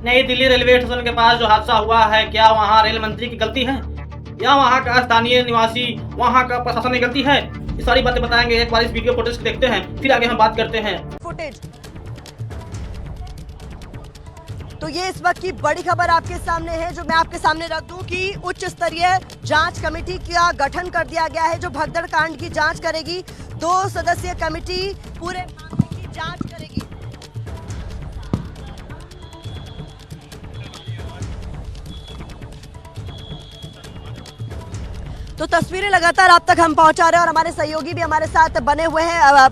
नई Delhi railway station के पास जो हादसा हुआ है, क्या वहां रेल मंत्री की गलती है या वहां का स्थानीय निवासी, वहां का प्रशासन की गलती है? ये सारी बातें बताएंगे। एक बार इस वीडियो फुटेज को देखते हैं, फिर आगे हम बात करते हैं। फुटेज तो ये इस वक्त की बड़ी खबर आपके सामने है, जो मैं आपके सामने रख दूं कि उच्च स्तरीय जांच कमेटी का गठन कर दिया गया है, जो भगदड़ कांड की जांच करेगी। 2 सदस्यीय कमेटी पूरे मामले की जांच करेगी। तो तस्वीरें लगातार आप तक हम पहुंचा रहे हैं और हमारे सहयोगी भी हमारे साथ बने हुए हैं।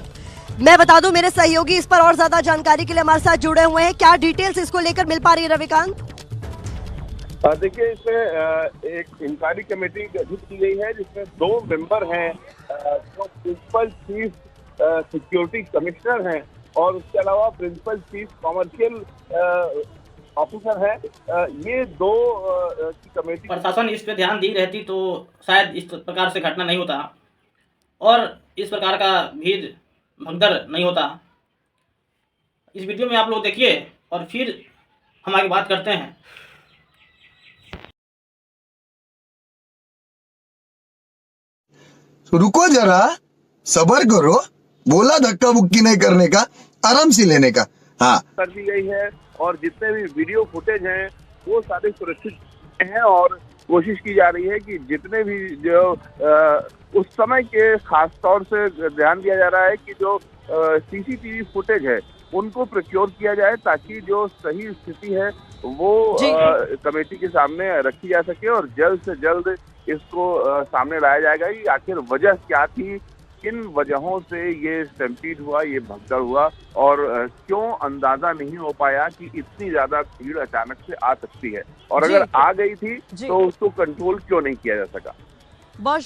मैं बता दूं, मेरे सहयोगी इस पर और ज्यादा जानकारी के लिए हमारे साथ जुड़े हुए हैं। क्या डिटेल्स इसको लेकर मिल पा रही है रविकांत? देखिए, इसमें एक इंक्वायरी कमेटी गठित की गई है, जिसमें 2 मेंबर हैं जो प्रिंसिपल चीफ सिक्योरिटी कमिश्नर हैं और उसके अलावा प्रिंसिपल चीफ कॉमर्शियल ऑफिसर है। ये 2 की कमेटी, प्रशासन इस पे ध्यान दी रहती तो शायद इस प्रकार से घटना नहीं होता और इस प्रकार का भीड़ भगदड़ नहीं होता। इस वीडियो में आप लोग देखिए और फिर हम आगे बात करते हैं। रुको जरा, सब्र करो, बोला धक्का मुक्की नहीं करने का, आराम से लेने का। हाँ, कर दी गई है और जितने भी वीडियो फुटेज हैं वो सारे सुरक्षित हैं और कोशिश की जा रही है कि जितने भी जो उस समय के खास तौर से ध्यान दिया जा रहा है कि जो सीसीटीवी फुटेज है उनको प्रोक्योर किया जाए, ताकि जो सही स्थिति है वो कमेटी के सामने रखी जा सके और जल्द से जल्द इसको सामने लाया जाएगा कि आखिर वजह क्या थी, किन वजहों से ये स्टैम्पीड हुआ, ये भगदड़ हुआ और क्यों अंदाजा नहीं हो पाया कि इतनी ज्यादा भीड़ अचानक से आ सकती है और अगर आ गई थी तो उसको कंट्रोल क्यों नहीं किया जा सका। बहुत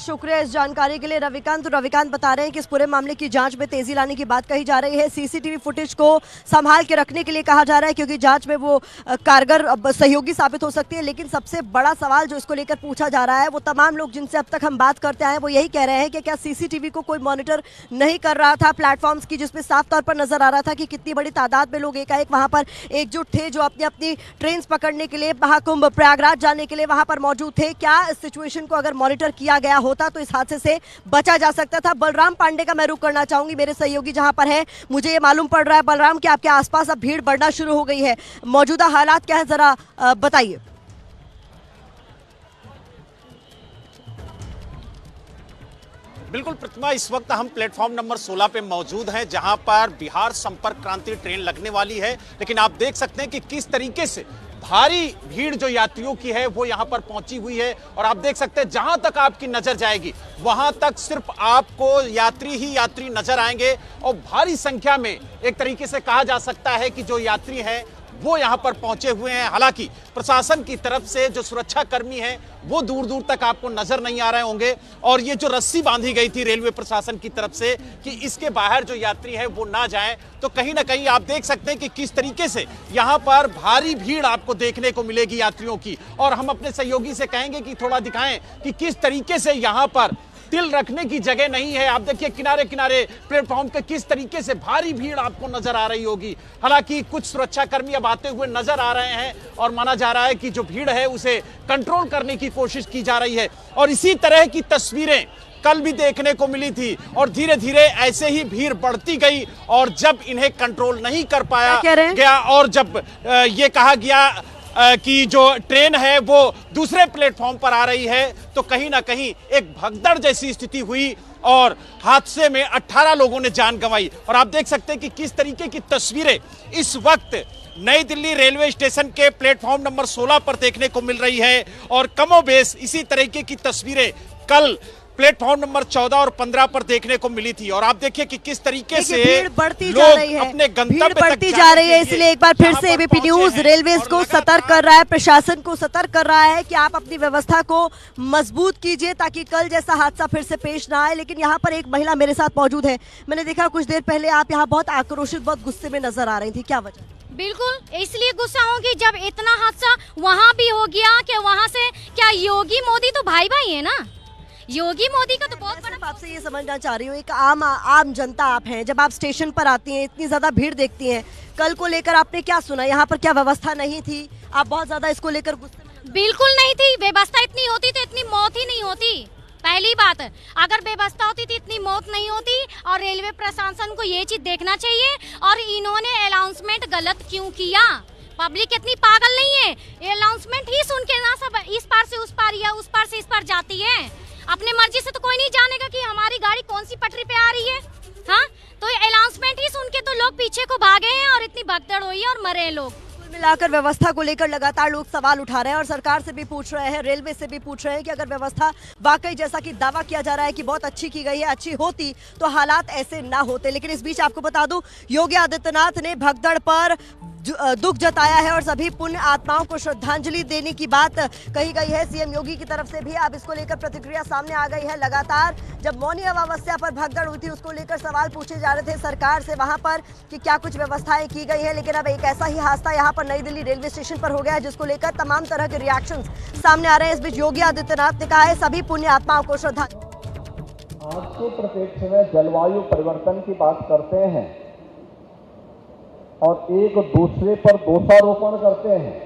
शुक्रिया इस जानकारी के लिए रविकांत। तो रविकांत बता रहे हैं कि इस पूरे मामले की जांच में तेजी लाने की बात कही जा रही है। सीसीटीवी फुटेज को संभाल के रखने के लिए कहा जा रहा है, क्योंकि जांच में वो कारगर सहयोगी साबित हो सकती है। लेकिन सबसे बड़ा सवाल जो इसको लेकर पूछा जा रहा है, वो तमाम लोग जिनसे अब तक हम बात करते आए वो यही कह रहे हैं कि क्या सीसीटीवी को कोई मॉनिटर नहीं कर रहा था प्लेटफॉर्म्स की, जिसमें साफ तौर पर नजर आ रहा था कि कितनी बड़ी तादाद में लोग एकाएक वहां पर एकजुट थे, जो अपनी अपनी ट्रेन पकड़ने के लिए महाकुंभ प्रयागराज जाने के लिए वहां पर मौजूद थे। क्या इस सिचुएशन को अगर मॉनिटर किया गया होता तो इस हादसे से बचा जा सकता था? बलराम पांडे का मैं रुख करना चाहूंगी, मेरे सहयोगी जहां पर है। मुझे ये मालूम पड़ रहा है बलराम कि आपके आसपास अब भीड़ बढ़ना शुरू हो गई है, मौजूदा हालात क्या है, जरा बताइए। बिल्कुल प्रतिमा, इस वक्त हम प्लेटफॉर्म नंबर 16 पे मौजूद हैं, जहां पर बिहार संपर्क क्रांति ट्रेन लगने वाली है। लेकिन आप देख सकते हैं कि किस तरीके से भारी भीड़ जो यात्रियों की है वो यहां पर पहुंची हुई है और आप देख सकते हैं जहां तक आपकी नजर जाएगी वहां तक सिर्फ आपको यात्री ही यात्री नजर आएंगे और भारी संख्या में एक तरीके से कहा जा सकता है कि जो यात्री हैं वो यहां पर पहुंचे हुए हैं। हालांकि प्रशासन की तरफ से जो सुरक्षा कर्मी हैं वो दूर दूर तक आपको नजर नहीं आ रहे होंगे और ये जो रस्सी बांधी गई थी रेलवे प्रशासन की तरफ से कि इसके बाहर जो यात्री हैं वो ना जाएं, तो कहीं ना कहीं आप देख सकते हैं कि किस तरीके से यहां पर भारी भीड़ आपको देखने को मिलेगी यात्रियों की। और हम अपने सहयोगी से कहेंगे कि थोड़ा दिखाएं कि किस तरीके से यहां पर तिल रखने की जगह नहीं है। आप देखिए किनारे किनारे प्लेटफॉर्म पे किस तरीके से भारी भीड़ आपको नजर आ रही होगी। हालांकि कुछ सुरक्षा कर्मी अब आते हुए नजर आ रहे हैं और माना जा रहा है कि जो भीड़ है उसे कंट्रोल करने की कोशिश की जा रही है और इसी तरह की तस्वीरें कल भी देखने को मिली थी और धीरे धीरे ऐसे ही भीड़ बढ़ती गई और जब इन्हें कंट्रोल नहीं कर पाया गया और जब ये कहा गया कि जो ट्रेन है वो दूसरे प्लेटफॉर्म पर आ रही है, तो कहीं ना कहीं एक भगदड़ जैसी स्थिति हुई और हादसे में 18 लोगों ने जान गंवाई। और आप देख सकते हैं कि किस तरीके की तस्वीरें इस वक्त नई दिल्ली रेलवे स्टेशन के प्लेटफॉर्म नंबर 16 पर देखने को मिल रही है और कमोबेश इसी तरीके की तस्वीरें कल प्लेटफॉर्म नंबर 14 और 15 पर देखने को मिली थी। और आप देखिए कि किस तरीके से भीड़ बढ़ती जा रही है, अपने गंतव्य भीड़ बढ़ती जा रही है। इसलिए एक बार फिर से एबीपी न्यूज रेलवेज को सतर्क कर रहा है, प्रशासन को सतर्क कर रहा है कि आप अपनी व्यवस्था को मजबूत कीजिए ताकि कल जैसा हादसा फिर से पेश ना आए। लेकिन यहाँ पर एक महिला मेरे साथ मौजूद है, मैंने देखा कुछ देर पहले आप यहाँ बहुत आक्रोशित, बहुत गुस्से में नजर आ रही थी, क्या वजह? बिल्कुल इसलिए गुस्सा होगी जब इतना हादसा वहाँ भी हो गया कि वहाँ से क्या योगी मोदी तो भाई भाई है ना, योगी मोदी का तो बहुत बड़ा। आपसे ये समझना चाह रही हूँ, एक आम जनता आप हैं, जब आप स्टेशन पर आती हैं इतनी ज्यादा भीड़ देखती हैं, कल को लेकर आपने क्या सुना, यहाँ पर क्या व्यवस्था नहीं थी? आप बहुत ज्यादा इसको लेकर गुस्से में? बिल्कुल नहीं थी। व्यवस्था इतनी होती तो इतनी मौत ही नहीं होती। पहली बात, अगर व्यवस्था होती तो इतनी मौत नहीं होती। और रेलवे प्रशासन को ये चीज देखना चाहिए। और इन्होंने अनाउंसमेंट गलत क्यों किया? पब्लिक इतनी पागल नहीं है, अनाउंसमेंट ही सुन के ना सब इस पार से उस पार या उस पार से इस पार जाती है। अपने मर्जी से तो कोई नहीं जानेगा कि हमारी गाड़ी कौन सी पटरी पे आ रही है। हाँ, तो अनाउंसमेंट ही सुन के तो लोग पीछे को भागे हैं और इतनी भगदड़ हुई है और मरे हैं लोग। मिलाकर व्यवस्था को लेकर लगातार लोग सवाल उठा रहे हैं और सरकार से भी पूछ रहे हैं, रेलवे से भी पूछ रहे हैं कि अगर व्यवस्था वाकई जैसा कि दावा किया जा रहा है कि बहुत अच्छी की गई है, अच्छी होती तो हालात ऐसे ना होते। लेकिन इस बीच आपको बता दूं, योगी आदित्यनाथ ने भगदड़ पर दुख जताया है और सभी पुण्य आत्माओं को श्रद्धांजलि देने की बात कही गई है सीएम योगी की तरफ से भी। अब इसको लेकर प्रतिक्रिया सामने आ गई है। लगातार जब मौनी अमावस्या पर भगदड़ हुई थी उसको लेकर सवाल पूछे जा रहे थे सरकार से वहां पर कि क्या कुछ व्यवस्थाएं की गई है, लेकिन अब एक ऐसा ही हादसा यहाँ पर नई दिल्ली रेलवे स्टेशन पर हो गया है जिसको लेकर तमाम तरह के रिएक्शंस सामने आ रहे हैं। इस बीच योगी आदित्यनाथ ने कहा है सभी पुण्य आत्माओं को श्रद्धांजलि। आज के परिप्रेक्ष्य में जलवायु परिवर्तन की बात करते हैं और एक दूसरे पर दोषारोपण करते हैं,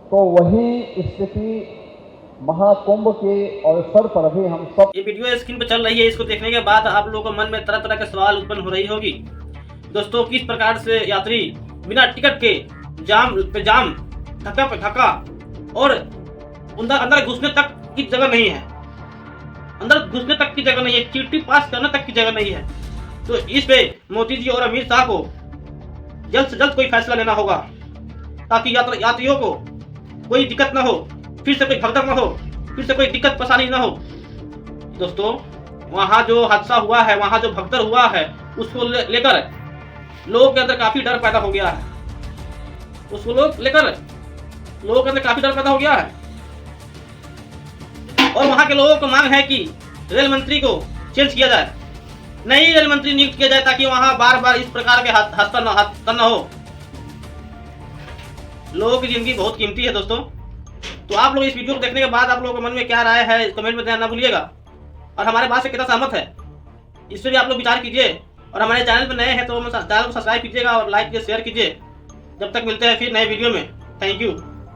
तो वही स्थिति महाकुंभ के अवसर पर भी हम सब। ये वीडियो स्क्रीन पर चल रही है, इसको देखने के बाद आप लोगों के मन में तरह तरह के सवाल उत्पन्न हो रही होगी। दोस्तों, किस प्रकार से यात्री बिना टिकट के जाम धक्का पे धक्का और अंदर घुसने तक की जगह नहीं है, अंदर घुसने तक की जगह नहीं है, चिट्ठी पास करने तक की जगह नहीं है। तो इस पे मोदी जी और अमित शाह को जल्द से जल्द कोई फैसला लेना होगा ताकि यात्रियों को कोई दिक्कत ना हो, फिर से कोई भगदड़ ना हो, फिर से कोई दिक्कत परेशानी ना हो। दोस्तों, वहाँ जो हादसा हुआ है, वहाँ जो भगदड़ हुआ है, उसको लेकर लोगों के अंदर काफी डर पैदा हो गया है। उसको लेकर लोगों के अंदर काफी डर पैदा हो गया है और वहाँ के लोगों को मांग है कि रेल मंत्री को चेंज किया जाए, नई रेल मंत्री नियुक्त किया जाए ताकि वहां बार बार इस प्रकार के हादसा न हो। लोगों की जिंदगी बहुत कीमती है दोस्तों। तो आप लोग इस वीडियो को देखने के बाद आप लोगों के मन में क्या राय है कमेंट में देना ना भूलिएगा और हमारे बात से कितना सहमत है इस पर भी आप लोग विचार कीजिए। और हमारे चैनल पर नए हैं तो चैनल को सब्सक्राइब कीजिएगा और लाइक कीजिए, शेयर कीजिए। जब तक मिलते हैं फिर नए वीडियो में। Thank you.